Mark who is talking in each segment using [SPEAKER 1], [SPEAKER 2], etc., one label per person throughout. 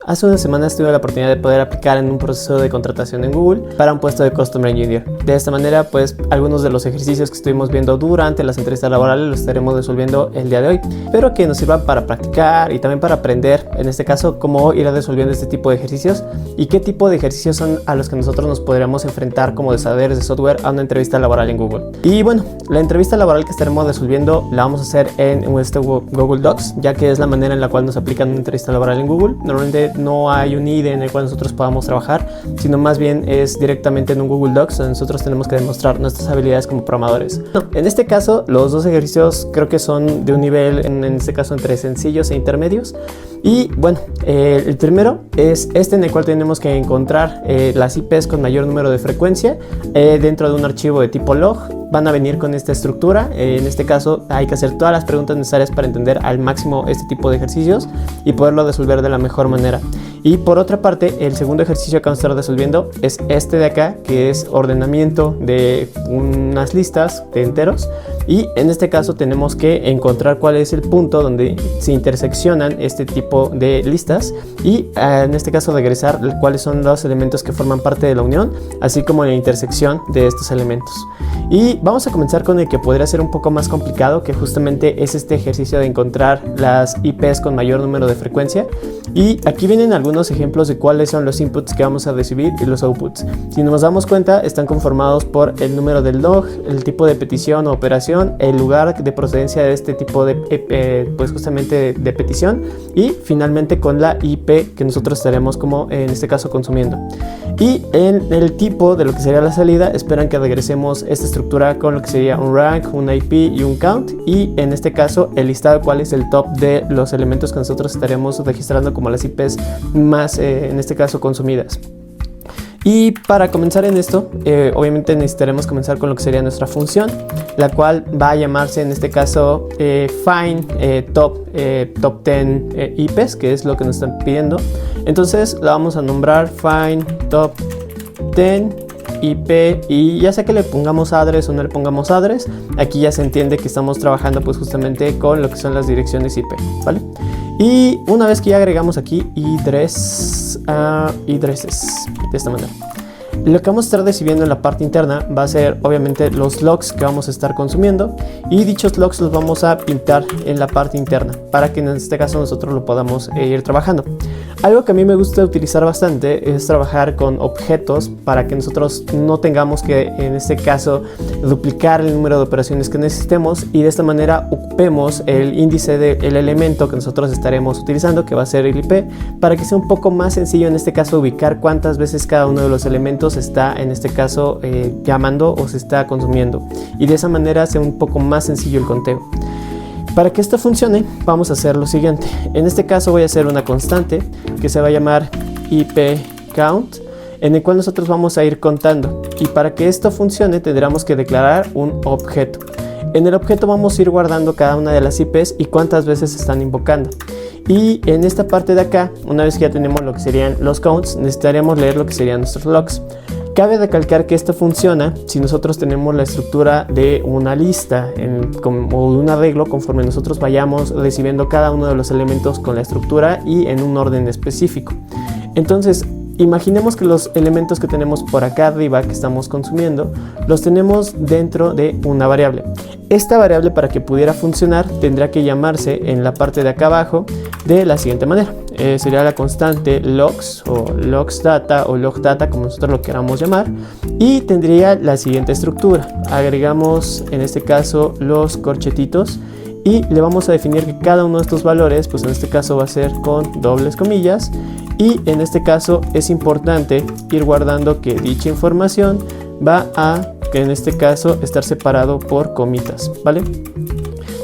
[SPEAKER 1] Hace unas semanas tuve la oportunidad de poder aplicar en un proceso de contratación en Google para un puesto de Customer Engineer. De esta manera, pues algunos de los ejercicios que estuvimos viendo durante las entrevistas laborales los estaremos resolviendo el día de hoy, pero que nos sirvan para practicar y también para aprender, en este caso, cómo ir resolviendo este tipo de ejercicios y qué tipo de ejercicios son a los que nosotros nos podríamos enfrentar como desarrolladores de software a una entrevista laboral en Google. Y bueno, la entrevista laboral que estaremos resolviendo la vamos a hacer en Google Docs, ya que es la manera en la cual nos aplican una entrevista laboral en Google. Normalmente no hay un IDE en el cual nosotros podamos trabajar, sino más bien es directamente en un Google Docs donde nosotros tenemos que demostrar nuestras habilidades como programadores. En este caso, los dos ejercicios creo que son de un nivel, en este caso, entre sencillos e intermedios. Y bueno, el primero es este, en el cual tenemos que encontrar las IPs con mayor número de frecuencia dentro de un archivo de tipo log. Van a venir con esta estructura. En este caso hay que hacer todas las preguntas necesarias para entender al máximo este tipo de ejercicios y poderlo resolver de la mejor manera. Y por otra parte, el segundo ejercicio que vamos a estar resolviendo es este de acá, que es ordenamiento de unas listas de enteros. Y en este caso tenemos que encontrar cuál es el punto donde se interseccionan este tipo de listas y en este caso regresar cuáles son los elementos que forman parte de la unión, así como la intersección de estos elementos. Y vamos a comenzar con el que podría ser un poco más complicado, que justamente es este ejercicio de encontrar las IPs con mayor número de frecuencia. Y aquí vienen algunos ejemplos de cuáles son los inputs que vamos a recibir y los outputs. Si nos damos cuenta, están conformados por el número del log, el tipo de petición o operación, el lugar de procedencia de este tipo de pues justamente de petición, y finalmente con la IP que nosotros estaremos como en este caso consumiendo. Y en el tipo de lo que sería la salida, esperan que regresemos esta estructura con lo que sería un rank, un IP y un count, y en este caso el listado cuál es el top de los elementos que nosotros estaremos registrando como las IPs más en este caso consumidas. Y para comenzar en esto, obviamente necesitaremos comenzar con lo que sería nuestra función, la cual va a llamarse en este caso find top 10 IPs, que es lo que nos están pidiendo. Entonces la vamos a nombrar find top 10 IP, y ya sea que le pongamos address o no le pongamos address, aquí ya se entiende que estamos trabajando pues justamente con lo que son las direcciones IP, ¿vale? Y una vez que ya agregamos aquí addresses de esta manera, lo que vamos a estar recibiendo en la parte interna va a ser obviamente los logs que vamos a estar consumiendo, y dichos logs los vamos a pintar en la parte interna para que en este caso nosotros lo podamos ir trabajando. Algo que a mí me gusta utilizar bastante es trabajar con objetos para que nosotros no tengamos que en este caso duplicar el número de operaciones que necesitemos, y de esta manera ocupemos el índice del elemento que nosotros estaremos utilizando, que va a ser el IP, para que sea un poco más sencillo en este caso ubicar cuántas veces cada uno de los elementos está en este caso llamando o se está consumiendo, y de esa manera sea un poco más sencillo el conteo. Para que esto funcione, vamos a hacer lo siguiente. En este caso voy a hacer una constante que se va a llamar IP count, en el cual nosotros vamos a ir contando, y para que esto funcione tendremos que declarar un objeto. En el objeto vamos a ir guardando cada una de las IPs y cuántas veces se están invocando. Y en esta parte de acá, una vez que ya tenemos lo que serían los counts, necesitaremos leer lo que serían nuestros logs. Cabe recalcar que esto funciona si nosotros tenemos la estructura de una lista o de un arreglo, conforme nosotros vayamos recibiendo cada uno de los elementos con la estructura y en un orden específico. Entonces, imaginemos que los elementos que tenemos por acá arriba que estamos consumiendo los tenemos dentro de una variable. Esta variable, para que pudiera funcionar, tendrá que llamarse en la parte de acá abajo de la siguiente manera. Sería la constante logs o logsdata o logdata, como nosotros lo queramos llamar, y tendría la siguiente estructura. Agregamos en este caso los corchetitos y le vamos a definir que cada uno de estos valores, pues en este caso va a ser con dobles comillas, y en este caso es importante ir guardando que dicha información va a, en este caso, estar separado por comitas, ¿vale?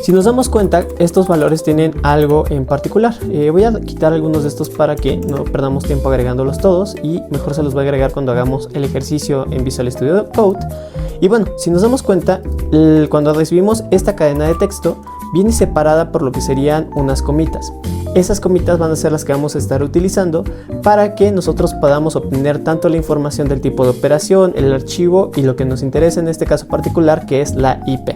[SPEAKER 1] Si nos damos cuenta, estos valores tienen algo en particular. Voy a quitar algunos de estos para que no perdamos tiempo agregándolos todos, y mejor se los voy a agregar cuando hagamos el ejercicio en Visual Studio Code. Y bueno, si nos damos cuenta, cuando recibimos esta cadena de texto, viene separada por lo que serían unas comitas. Esas comitas van a ser las que vamos a estar utilizando para que nosotros podamos obtener tanto la información del tipo de operación, el archivo y lo que nos interesa en este caso particular, que es la IP.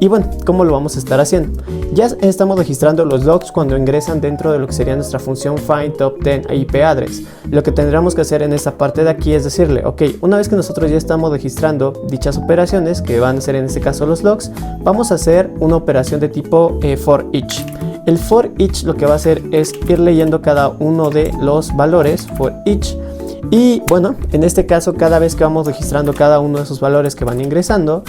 [SPEAKER 1] Y bueno, ¿cómo lo vamos a estar haciendo? Ya estamos registrando los logs cuando ingresan dentro de lo que sería nuestra función find top 10 IP address. Lo que tendremos que hacer en esta parte de aquí es decirle, ok, una vez que nosotros ya estamos registrando dichas operaciones, que van a ser en este caso los logs, vamos a hacer una operación de tipo for each. El for each lo que va a hacer es ir leyendo cada uno de los valores for each. Y bueno, en este caso, cada vez que vamos registrando cada uno de esos valores que van ingresando,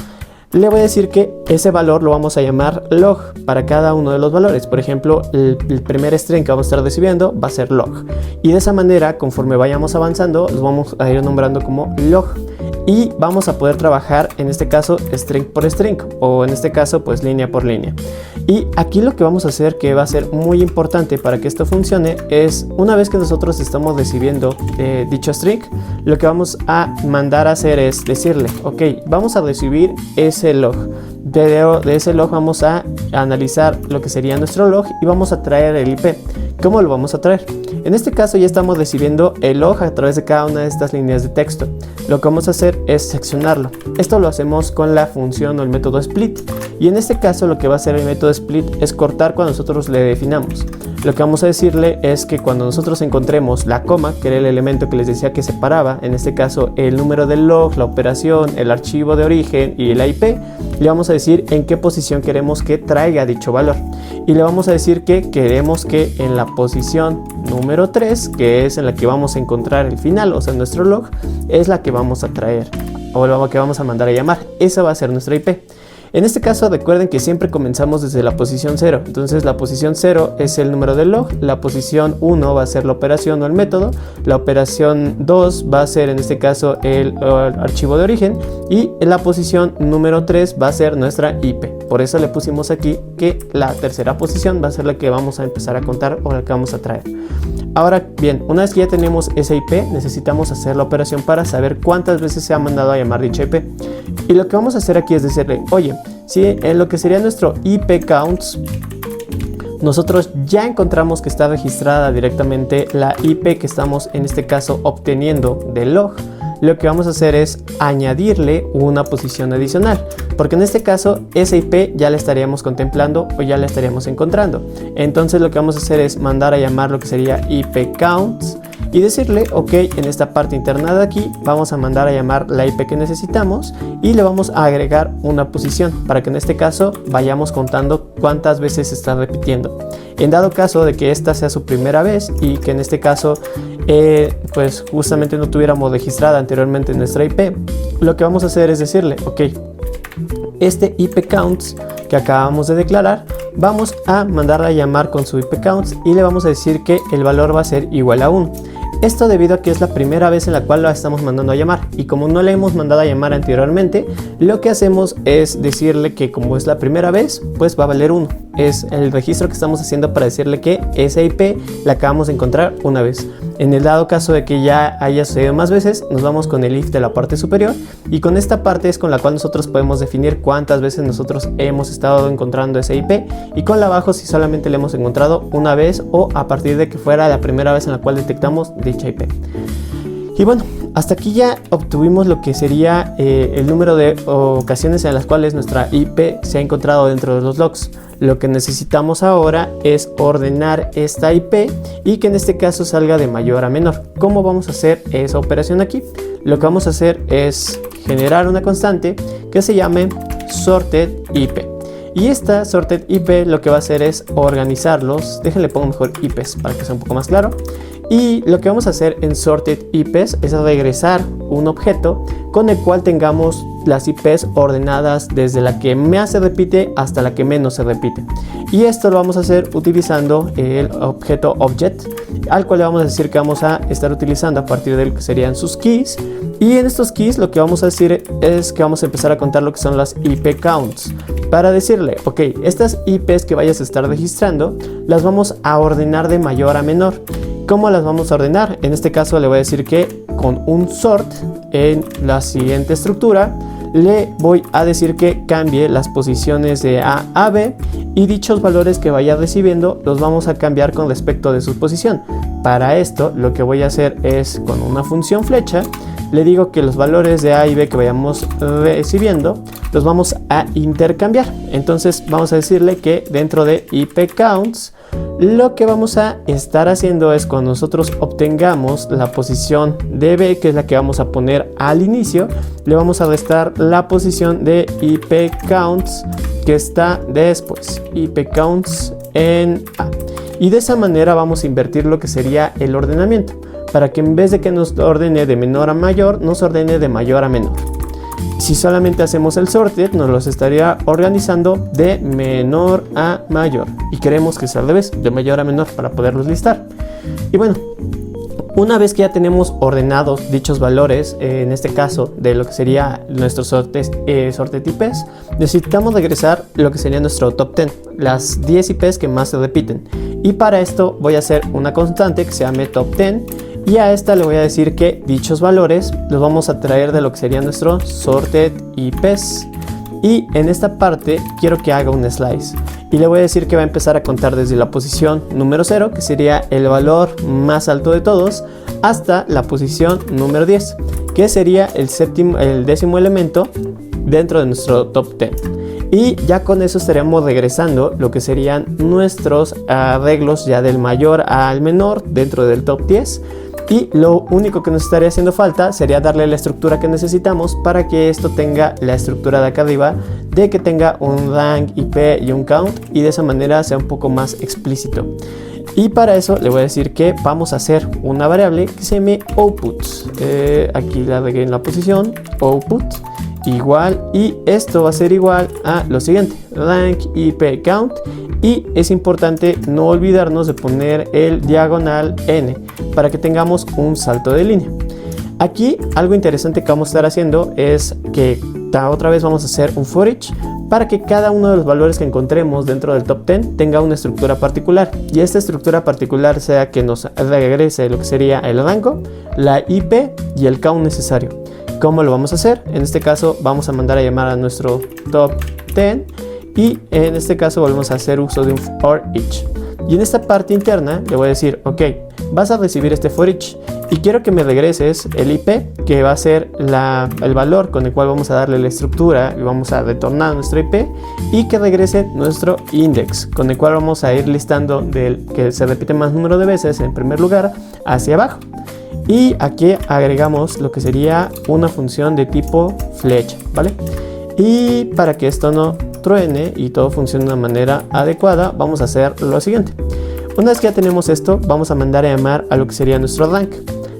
[SPEAKER 1] le voy a decir que ese valor lo vamos a llamar log para cada uno de los valores. Por ejemplo, el primer string que vamos a estar recibiendo va a ser log. Y de esa manera, conforme vayamos avanzando, los vamos a ir nombrando como log. Y vamos a poder trabajar, en este caso, string por string, o en este caso, pues línea por línea. Y aquí lo que vamos a hacer, que va a ser muy importante para que esto funcione, es una vez que nosotros estamos recibiendo dicho string, lo que vamos a mandar a hacer es decirle, ok, vamos a recibir ese log. De ese log vamos a analizar lo que sería nuestro log y vamos a traer el IP. ¿Cómo lo vamos a traer? En este caso ya estamos recibiendo el log a través de cada una de estas líneas de texto. Lo que vamos a hacer es seccionarlo. Esto lo hacemos con la función o el método split. Y en este caso lo que va a hacer el método split es cortar cuando nosotros le definamos. Lo que vamos a decirle es que cuando nosotros encontremos la coma, que era el elemento que les decía que separaba, en este caso el número del log, la operación, el archivo de origen y el IP, le vamos a decir en qué posición queremos que traiga dicho valor. Y le vamos a decir que queremos que en la posición número 3, que es en la que vamos a encontrar el final, o sea nuestro log, es la que vamos a traer o la que vamos a mandar a llamar. Esa va a ser nuestra IP. En este caso recuerden que siempre comenzamos desde la posición 0, entonces la posición 0 es el número del log, la posición 1 va a ser la operación o el método, la operación 2 va a ser en este caso el archivo de origen y la posición número 3 va a ser nuestra IP. Por eso le pusimos aquí que la tercera posición va a ser la que vamos a empezar a contar o la que vamos a traer. Ahora bien, una vez que ya tenemos esa IP, necesitamos hacer la operación para saber cuántas veces se ha mandado a llamar dicha IP. Y lo que vamos a hacer aquí es decirle, oye, si en lo que sería nuestro IP counts, nosotros ya encontramos que está registrada directamente la IP que estamos en este caso obteniendo del log, lo que vamos a hacer es añadirle una posición adicional, porque en este caso esa IP ya la estaríamos contemplando o ya la estaríamos encontrando. Entonces lo que vamos a hacer es mandar a llamar lo que sería IP counts y decirle, ok, en esta parte interna de aquí vamos a mandar a llamar la IP que necesitamos y le vamos a agregar una posición para que en este caso vayamos contando cuántas veces se está repitiendo. En dado caso de que esta sea su primera vez y que en este caso pues justamente no tuviéramos registrada anteriormente nuestra IP, lo que vamos a hacer es decirle, ok, este IP counts que acabamos de declarar, vamos a mandarla a llamar con su IP counts y le vamos a decir que el valor va a ser igual a 1. Esto debido a que es la primera vez en la cual la estamos mandando a llamar y como no la hemos mandado a llamar anteriormente, lo que hacemos es decirle que como es la primera vez, pues va a valer 1. Es el registro que estamos haciendo para decirle que esa IP la acabamos de encontrar una vez. En el dado caso de que ya haya sucedido más veces, nos vamos con el if de la parte superior y con esta parte es con la cual nosotros podemos definir cuántas veces nosotros hemos estado encontrando esa IP y con la abajo si solamente la hemos encontrado una vez o a partir de que fuera la primera vez en la cual detectamos dicha IP. Y bueno, hasta aquí ya obtuvimos lo que sería el número de ocasiones en las cuales nuestra IP se ha encontrado dentro de los logs. Lo que necesitamos ahora es ordenar esta IP y que en este caso salga de mayor a menor. ¿Cómo vamos a hacer esa operación aquí? Lo que vamos a hacer es generar una constante que se llame sorted IP. Y esta sorted IP lo que va a hacer es organizarlos. Déjenle pongo mejor IPs para que sea un poco más claro. Y lo que vamos a hacer en sorted IPs es regresar un objeto con el cual tengamos las IPs ordenadas desde la que más se repite hasta la que menos se repite. Y esto lo vamos a hacer utilizando el objeto object, al cual le vamos a decir que vamos a estar utilizando a partir de lo que serían sus keys. Y en estos keys lo que vamos a decir es que vamos a empezar a contar lo que son las IP counts. Para decirle, ok, estas IPs que vayas a estar registrando, las vamos a ordenar de mayor a menor. ¿Cómo las vamos a ordenar? En este caso le voy a decir que con un sort en la siguiente estructura le voy a decir que cambie las posiciones de A a B y dichos valores que vaya recibiendo los vamos a cambiar con respecto de su posición. Para esto lo que voy a hacer es con una función flecha le digo que los valores de A y B que vayamos recibiendo los vamos a intercambiar. Entonces vamos a decirle que dentro de ipcounts lo que vamos a estar haciendo es, cuando nosotros obtengamos la posición de B, que es la que vamos a poner al inicio, le vamos a restar la posición de ipcounts que está después, ipcounts en A. Y de esa manera vamos a invertir lo que sería el ordenamiento, para que en vez de que nos ordene de menor a mayor, nos ordene de mayor a menor. Si solamente hacemos el sorted, nos los estaría organizando de menor a mayor, y queremos que sea al revés, de mayor a menor, para poderlos listar. Y bueno, una vez que ya tenemos ordenados dichos valores, en este caso de lo que sería nuestro sorted IPs, necesitamos regresar lo que sería nuestro top 10, las 10 IPs que más se repiten. Y para esto voy a hacer una constante que se llame top 10, y a esta le voy a decir que dichos valores los vamos a traer de lo que sería nuestro sorted IPs. Y en esta parte quiero que haga un slice, y le voy a decir que va a empezar a contar desde la posición número 0, que sería el valor más alto de todos, hasta la posición número 10, que sería el décimo elemento dentro de nuestro top 10. Y ya con eso estaríamos regresando lo que serían nuestros arreglos ya del mayor al menor dentro del top 10. Y lo único que nos estaría haciendo falta sería darle la estructura que necesitamos para que esto tenga la estructura de acá arriba, de que tenga un rank, IP y un count, y de esa manera sea un poco más explícito. Y para eso le voy a decir que vamos a hacer una variable que se llame output. Aquí la regué en la posición, output igual, y esto va a ser igual a lo siguiente, rank IP count, y es importante no olvidarnos de poner el diagonal n para que tengamos un salto de línea. Aquí algo interesante que vamos a estar haciendo es que otra vez vamos a hacer un for each para que cada uno de los valores que encontremos dentro del top 10 tenga una estructura particular, y esta estructura particular sea que nos regrese lo que sería el rango, la IP y el count necesario. ¿Cómo lo vamos a hacer? En este caso vamos a mandar a llamar a nuestro top 10, y en este caso volvemos a hacer uso de un for each. Y en esta parte interna le voy a decir, ok, vas a recibir este for each y quiero que me regreses el IP, que va a ser el valor con el cual vamos a darle la estructura y vamos a retornar nuestro IP, y que regrese nuestro index, con el cual vamos a ir listando del que se repite más número de veces en primer lugar hacia abajo. Y aquí agregamos lo que sería una función de tipo flecha, ¿vale? Y para que esto no truene y todo funcione de una manera adecuada, vamos a hacer lo siguiente. Una vez que ya tenemos esto, vamos a mandar a llamar a lo que sería nuestro rank.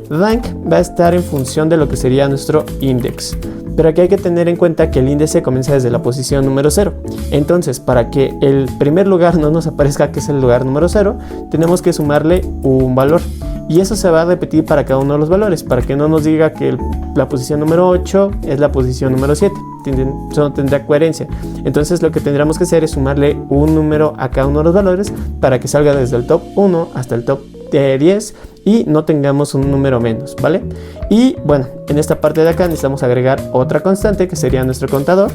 [SPEAKER 1] Rank va a estar en función de lo que sería nuestro index, pero aquí hay que tener en cuenta que el índice comienza desde la posición número 0. Entonces, para que el primer lugar no nos aparezca que es el lugar número 0, tenemos que sumarle un valor, y eso se va a repetir para cada uno de los valores, para que no nos diga que la posición número 8 es la posición número 7. Eso no tendrá coherencia. Entonces lo que tendríamos que hacer es sumarle un número a cada uno de los valores para que salga desde el top 1 hasta el top 10 y no tengamos un número menos, ¿vale? Y bueno, en esta parte de acá necesitamos agregar otra constante que sería nuestro contador,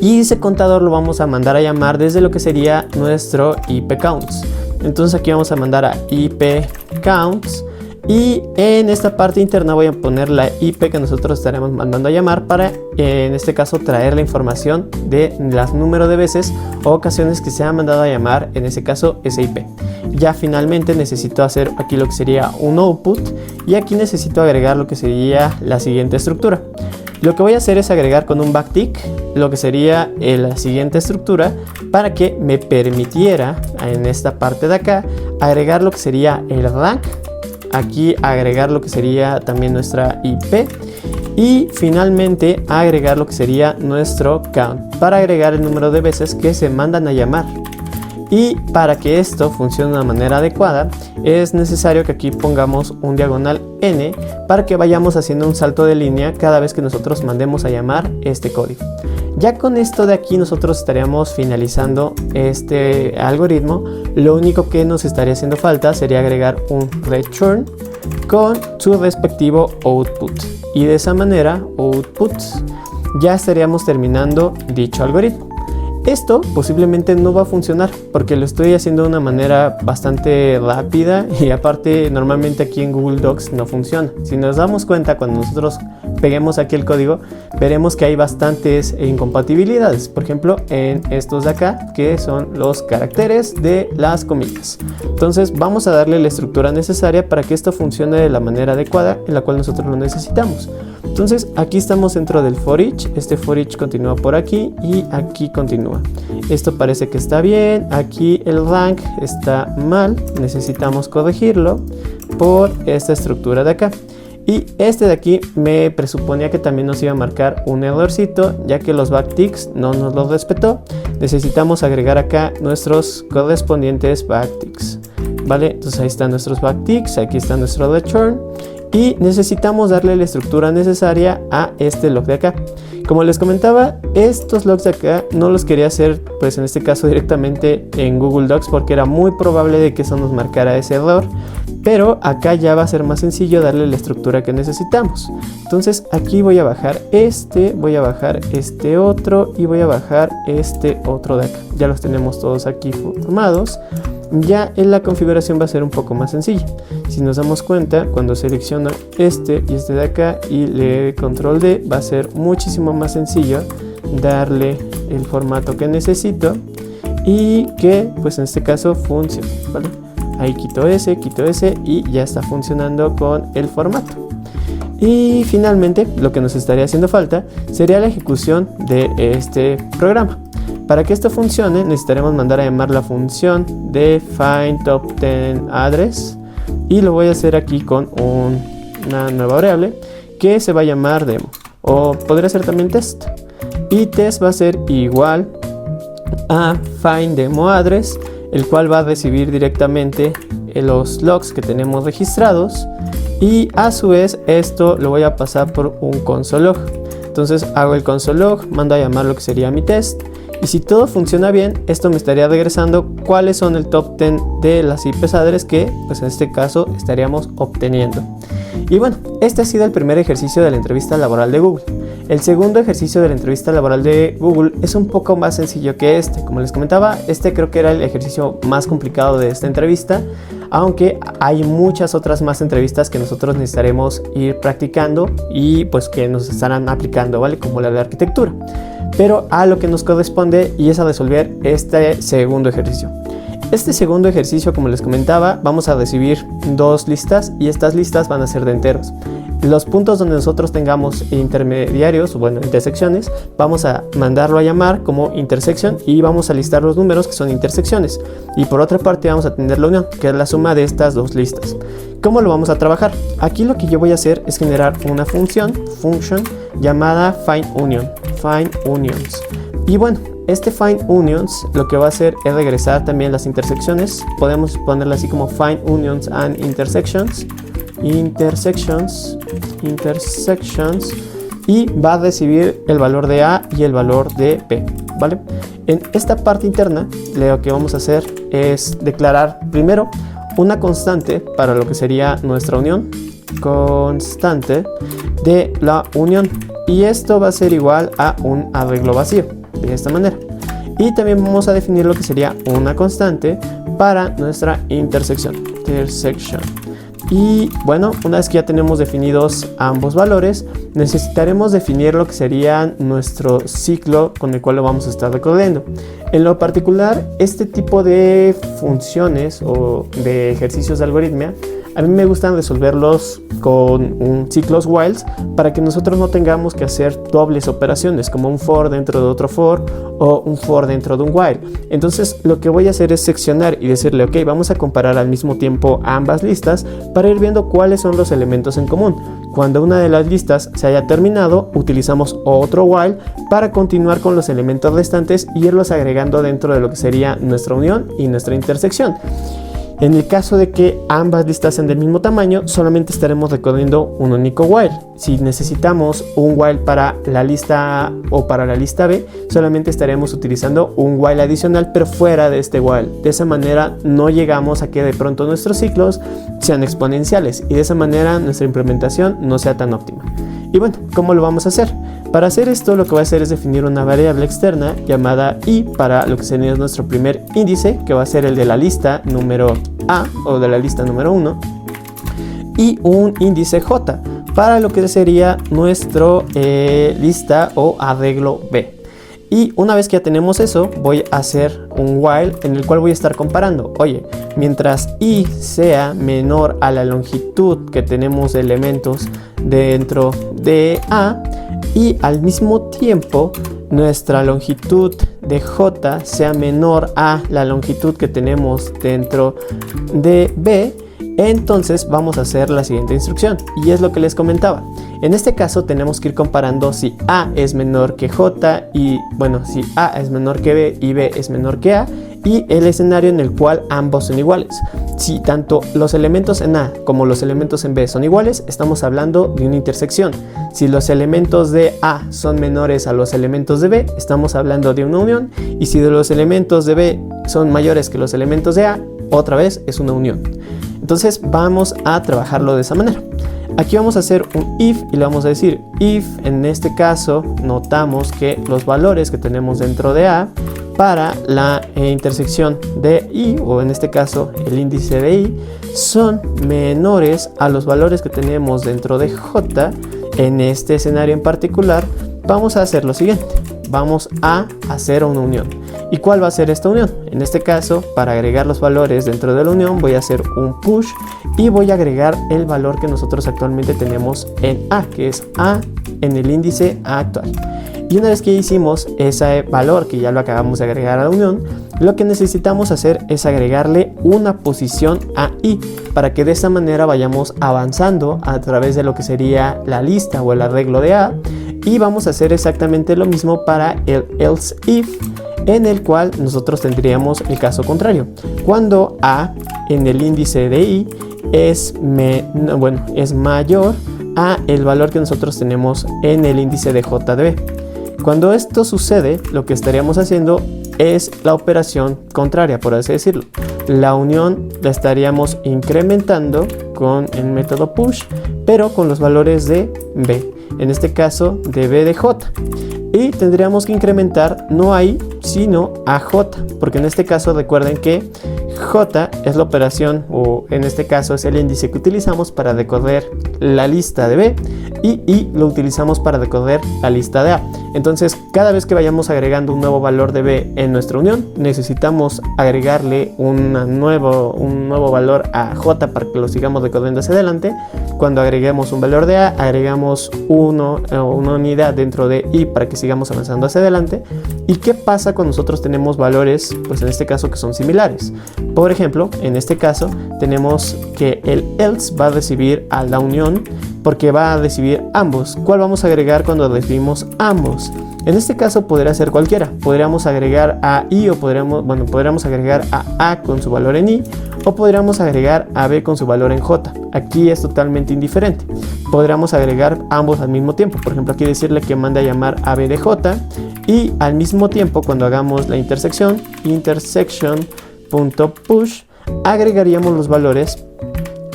[SPEAKER 1] y ese contador lo vamos a mandar a llamar desde lo que sería nuestro ipcounts. Entonces aquí vamos a mandar a ipcounts, y en esta parte interna voy a poner la IP que nosotros estaremos mandando a llamar para, en este caso, traer la información de los números de veces o ocasiones que se ha mandado a llamar, en ese caso, ese IP. Ya finalmente necesito hacer aquí lo que sería un output, y aquí necesito agregar lo que sería la siguiente estructura. Lo que voy a hacer es agregar con un backtick lo que sería la siguiente estructura para que me permitiera, en esta parte de acá, agregar lo que sería el rank, aquí agregar lo que sería también nuestra IP, y finalmente agregar lo que sería nuestro count para agregar el número de veces que se mandan a llamar. Y para que esto funcione de una manera adecuada es necesario que aquí pongamos un diagonal n para que vayamos haciendo un salto de línea cada vez que nosotros mandemos a llamar este código. Ya con esto de aquí nosotros estaríamos finalizando este algoritmo. Lo único que nos estaría haciendo falta sería agregar un return con su respectivo output, y de esa manera output ya estaríamos terminando dicho algoritmo. Esto posiblemente no va a funcionar porque lo estoy haciendo de una manera bastante rápida y aparte normalmente aquí en Google Docs no funciona. Si nos damos cuenta, cuando nosotros peguemos aquí el código, veremos que hay bastantes incompatibilidades. Por ejemplo, en estos de acá, que son los caracteres de las comillas. Entonces vamos a darle la estructura necesaria para que esto funcione de la manera adecuada en la cual nosotros lo necesitamos. Entonces aquí estamos dentro del for each. Este for each continúa por aquí y aquí continúa. Esto parece que está bien. Aquí el rank está mal, necesitamos corregirlo por esta estructura de acá. Y este de aquí me presuponía que también nos iba a marcar un errorcito, ya que los backticks no nos los respetó. Necesitamos agregar acá nuestros correspondientes backticks, ¿vale? Entonces ahí están nuestros backticks, aquí está nuestro return. Y necesitamos darle la estructura necesaria a este log de acá. Como les comentaba, estos logs de acá no los quería hacer, pues en este caso directamente en Google Docs, porque era muy probable de que eso nos marcara ese error. Pero acá ya va a ser más sencillo darle la estructura que necesitamos. Entonces aquí voy a bajar voy a bajar este otro y voy a bajar este otro de acá. Ya los tenemos todos aquí formados. Ya en la configuración va a ser un poco más sencilla. Si nos damos cuenta, cuando selecciono este y este de acá y le doy control D, va a ser muchísimo más sencillo darle el formato que necesito y que pues en este caso funcione, ¿vale? Ahí quito ese y ya está funcionando con el formato. Y finalmente lo que nos estaría haciendo falta sería la ejecución de este programa. Para que esto funcione necesitaremos mandar a llamar la función de findTop10address y lo voy a hacer aquí con una nueva variable que se va a llamar demo, o podría ser también test, y test va a ser igual a findDemoAddress, el cual va a recibir directamente los logs que tenemos registrados y a su vez esto lo voy a pasar por un console log. Entonces hago el console log, mando a llamar lo que sería mi test. Y si todo funciona bien, esto me estaría regresando cuáles son el top 10 de las IPs address que pues en este caso estaríamos obteniendo. Y bueno, este ha sido el primer ejercicio de la entrevista laboral de Google. El segundo ejercicio de la entrevista laboral de Google es un poco más sencillo que este. Como les comentaba, este creo que era el ejercicio más complicado de esta entrevista, aunque hay muchas otras más entrevistas que nosotros necesitaremos ir practicando y pues que nos estarán aplicando, ¿vale? Como la de arquitectura. Pero a lo que nos corresponde y es a resolver este segundo ejercicio. Este segundo ejercicio, como les comentaba, vamos a recibir dos listas y estas listas van a ser de enteros. Los puntos donde nosotros tengamos intermediarios, bueno, intersecciones, vamos a mandarlo a llamar como intersection y vamos a listar los números que son intersecciones. Y por otra parte vamos a tener la unión, que es la suma de estas dos listas. ¿Cómo lo vamos a trabajar? Aquí lo que yo voy a hacer es generar una function llamada findUnion, findUnions. Y bueno, este findUnions lo que va a hacer es regresar también las intersecciones. Podemos ponerla así como findUnions and intersections, y va a recibir el valor de A y el valor de B, ¿vale? En esta parte interna lo que vamos a hacer es declarar primero una constante para lo que sería nuestra unión, constante de la unión, y esto va a ser igual a un arreglo vacío, de esta manera. Y también vamos a definir lo que sería una constante para nuestra intersección. Y bueno, una vez que ya tenemos definidos ambos valores, necesitaremos definir lo que sería nuestro ciclo con el cual lo vamos a estar recorriendo. En lo particular, este tipo de funciones o de ejercicios de algoritmia, a mí me gustan resolverlos con ciclos whiles para que nosotros no tengamos que hacer dobles operaciones como un for dentro de otro for o un for dentro de un while. Entonces lo que voy a hacer es seccionar y decirle ok, vamos a comparar al mismo tiempo ambas listas para ir viendo cuáles son los elementos en común. Cuando una de las listas se haya terminado, utilizamos otro while para continuar con los elementos restantes y irlos agregando dentro de lo que sería nuestra unión y nuestra intersección. En el caso de que ambas listas sean del mismo tamaño, solamente estaremos recorriendo un único while. Si necesitamos un while para la lista A o para la lista B, solamente estaremos utilizando un while adicional, pero fuera de este while. De esa manera no llegamos a que de pronto nuestros ciclos sean exponenciales y de esa manera nuestra implementación no sea tan óptima. Y bueno, ¿cómo lo vamos a hacer? Para hacer esto lo que voy a hacer es definir una variable externa llamada i para lo que sería nuestro primer índice, que va a ser el de la lista número a o de la lista número 1, y un índice j para lo que sería nuestro lista o arreglo b. Y una vez que ya tenemos eso, voy a hacer un while en el cual voy a estar comparando. Oye, mientras i sea menor a la longitud que tenemos de elementos dentro de a, y al mismo tiempo nuestra longitud de j sea menor a la longitud que tenemos dentro de b, entonces vamos a hacer la siguiente instrucción, y es lo que les comentaba. En este caso tenemos que ir comparando si a es menor que j, y bueno, si a es menor que b y b es menor que a, y el escenario en el cual ambos son iguales. Si tanto los elementos en a como los elementos en b son iguales, estamos hablando de una intersección. Si los elementos de a son menores a los elementos de b, estamos hablando de una unión, y si los elementos de b son mayores que los elementos de a, otra vez es una unión. Entonces vamos a trabajarlo de esa manera. Aquí vamos a hacer un if y le vamos a decir if, en este caso notamos que los valores que tenemos dentro de a para la intersección de i, o en este caso el índice de i, son menores a los valores que tenemos dentro de j. En este escenario en particular vamos a hacer lo siguiente, vamos a hacer una unión. ¿Y cuál va a ser esta unión? En este caso, para agregar los valores dentro de la unión, voy a hacer un push y voy a agregar el valor que nosotros actualmente tenemos en a, que es a en el índice a actual. Y una vez que hicimos ese valor, que ya lo acabamos de agregar a la unión, lo que necesitamos hacer es agregarle una posición a i, para que de esta manera vayamos avanzando a través de lo que sería la lista o el arreglo de a. Y vamos a hacer exactamente lo mismo para el else if, en el cual nosotros tendríamos el caso contrario, cuando a en el índice de i es mayor a el valor que nosotros tenemos en el índice de j de b. Cuando esto sucede, lo que estaríamos haciendo es la operación contraria, por así decirlo. La unión la estaríamos incrementando con el método push, pero con los valores de b, en este caso de b de j. Y tendríamos que incrementar no a i, sino a j, porque en este caso recuerden que j es la operación, o en este caso es el índice que utilizamos para recorrer la lista de b, y i lo utilizamos para recorrer la lista de a. Entonces, cada vez que vayamos agregando un nuevo valor de b en nuestra unión, necesitamos agregarle un nuevo valor a j para que lo sigamos recorriendo hacia adelante. Cuando agreguemos un valor de a, agregamos una unidad dentro de i para que sigamos avanzando hacia adelante. ¿Y qué pasa cuando nosotros tenemos valores, pues en este caso, que son similares? Por ejemplo, en este caso tenemos que el else va a recibir a la unión porque va a recibir ambos. ¿Cuál vamos a agregar cuando recibimos ambos? En este caso podría ser cualquiera. Podríamos agregar a i, o podríamos agregar a a con su valor en i, o podríamos agregar a b con su valor en j. Aquí es totalmente indiferente. Podríamos agregar ambos al mismo tiempo. Por ejemplo, aquí decirle que mande a llamar a b de j, y al mismo tiempo, cuando hagamos la intersection .push, agregaríamos los valores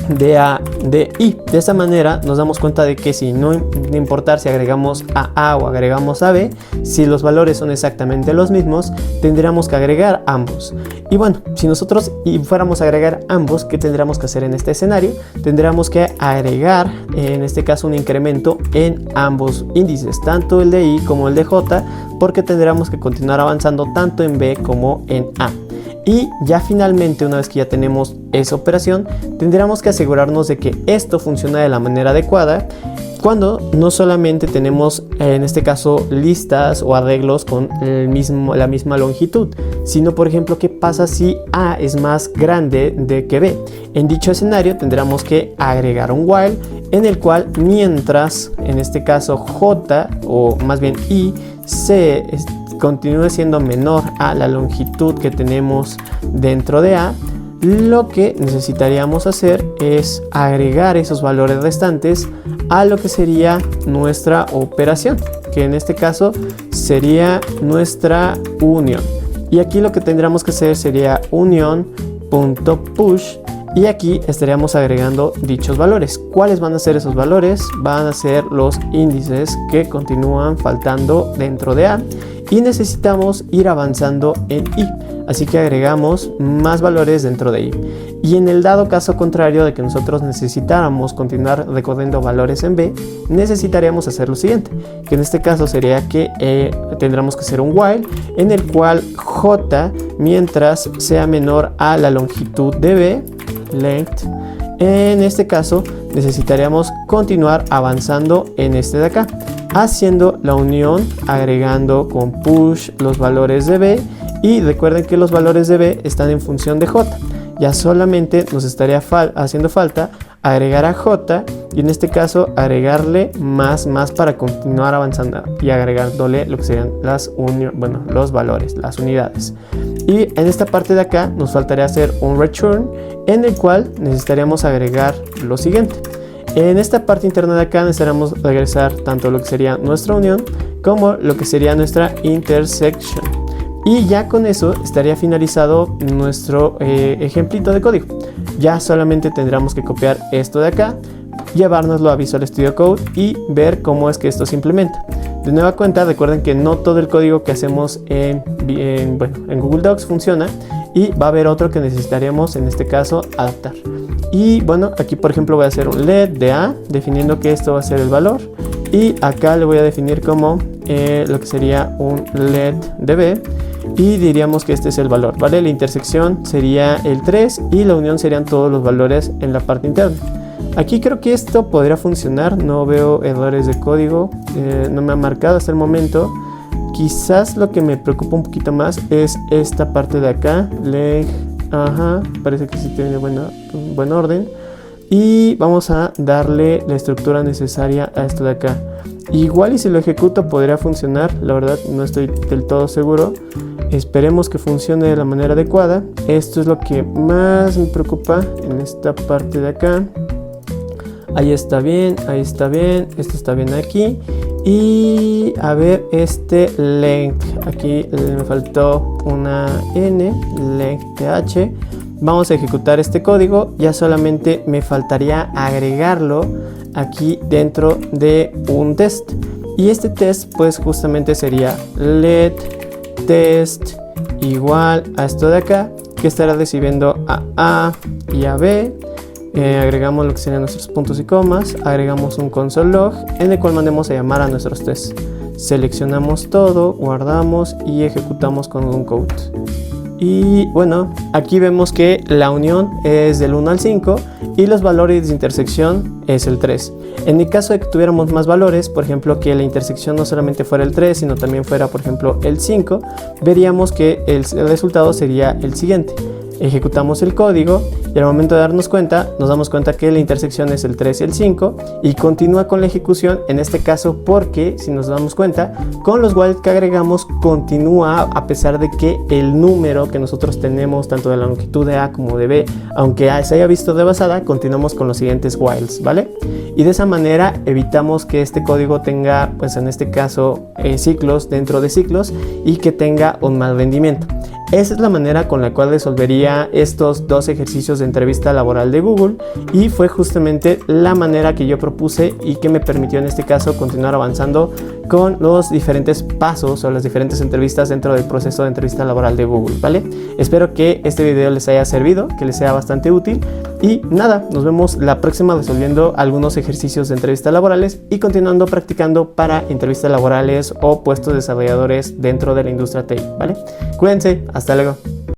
[SPEAKER 1] de a de i. De esta manera nos damos cuenta de que si no importar si agregamos a o agregamos a b, si los valores son exactamente los mismos, tendríamos que agregar ambos. Y bueno, si nosotros fuéramos a agregar ambos, ¿qué tendríamos que hacer en este escenario? Tendríamos que agregar, en este caso, un incremento en ambos índices, tanto el de i como el de j, porque tendríamos que continuar avanzando tanto en b como en a. Y ya finalmente, una vez que ya tenemos esa operación, tendríamos que asegurarnos de que esto funciona de la manera adecuada, cuando no solamente tenemos, en este caso, listas o arreglos con la misma longitud, sino, por ejemplo, qué pasa si a es más grande de que b. En dicho escenario tendríamos que agregar un while, en el cual mientras, en este caso, j, o más bien i, se continúe siendo menor a la longitud que tenemos dentro de a, lo que necesitaríamos hacer es agregar esos valores restantes a lo que sería nuestra operación, que en este caso sería nuestra unión. Y aquí lo que tendríamos que hacer sería unión.push, y aquí estaríamos agregando dichos valores. ¿Cuáles van a ser esos valores? Van a ser los índices que continúan faltando dentro de A y necesitamos ir avanzando en I, así que agregamos más valores dentro de I. Y en el dado caso contrario de que nosotros necesitáramos continuar recorriendo valores en B, necesitaríamos hacer lo siguiente, que en este caso sería que tendremos que hacer un while en el cual J, mientras sea menor a la longitud de B, length, en este caso necesitaríamos continuar avanzando en este de acá, haciendo la unión, agregando con push los valores de B, y recuerden que los valores de B están en función de J. Ya solamente nos estaría haciendo falta agregar a J y en este caso agregarle más para continuar avanzando y agregándole lo que serían los valores, las unidades. Y en esta parte de acá nos faltaría hacer un return en el cual necesitaríamos agregar lo siguiente. En esta parte interna de acá necesitaríamos regresar tanto lo que sería nuestra unión como lo que sería nuestra intersection. Y ya con eso estaría finalizado nuestro ejemplito de código. Ya solamente tendríamos que copiar esto de acá, llevárnoslo a Visual Studio Code y ver cómo es que esto se implementa. De nueva cuenta, recuerden que no todo el código que hacemos en Google Docs funciona y va a haber otro que necesitaríamos en este caso adaptar. Y bueno, aquí por ejemplo voy a hacer un let de A, definiendo que esto va a ser el valor. Y acá le voy a definir como lo que sería un let de B. Y diríamos que este es el valor, ¿vale? La intersección sería el 3 y la unión serían todos los valores en la parte interna. Aquí creo que esto podría funcionar, no veo errores de código, no me ha marcado hasta el momento. Quizás lo que me preocupa un poquito más es esta parte de acá, parece que sí tiene buen orden. Y vamos a darle la estructura necesaria a esto de acá. Igual y si lo ejecuto podría funcionar, la verdad no estoy del todo seguro. Esperemos que funcione de la manera adecuada. Esto es lo que más me preocupa en esta parte de acá. Ahí está bien, esto está bien aquí. Y a ver, este length, aquí me faltó una N, length th. Vamos a ejecutar este código, ya solamente me faltaría agregarlo aquí dentro de un test. Y este test pues justamente sería let test igual a esto de acá, que estará recibiendo a A y a B. Agregamos lo que serían nuestros puntos y comas, agregamos un console log en el cual mandemos a llamar a nuestros tests. Seleccionamos todo, guardamos y ejecutamos con un code. Y bueno, aquí vemos que la unión es del 1 al 5 y los valores de intersección es el 3. En el caso de que tuviéramos más valores, por ejemplo que la intersección no solamente fuera el 3, sino también fuera por ejemplo el 5, veríamos que el resultado sería el siguiente. Ejecutamos el código y al momento de darnos cuenta, nos damos cuenta que la intersección es el 3 y el 5 y continúa con la ejecución, en este caso porque, si nos damos cuenta, con los whiles que agregamos continúa a pesar de que el número que nosotros tenemos, tanto de la longitud de A como de B, aunque se haya visto rebasada, continuamos con los siguientes whiles, ¿vale? Y de esa manera evitamos que este código tenga, pues en este caso, ciclos dentro de ciclos y que tenga un mal rendimiento. Esa es la manera con la cual resolvería estos dos ejercicios de entrevista laboral de Google y fue justamente la manera que yo propuse y que me permitió en este caso continuar avanzando con los diferentes pasos o las diferentes entrevistas dentro del proceso de entrevista laboral de Google, ¿vale? Espero que este video les haya servido, que les sea bastante útil y nada, nos vemos la próxima resolviendo algunos ejercicios de entrevistas laborales y continuando practicando para entrevistas laborales o puestos desarrolladores dentro de la industria TI, ¿vale? Cuídense, hasta luego.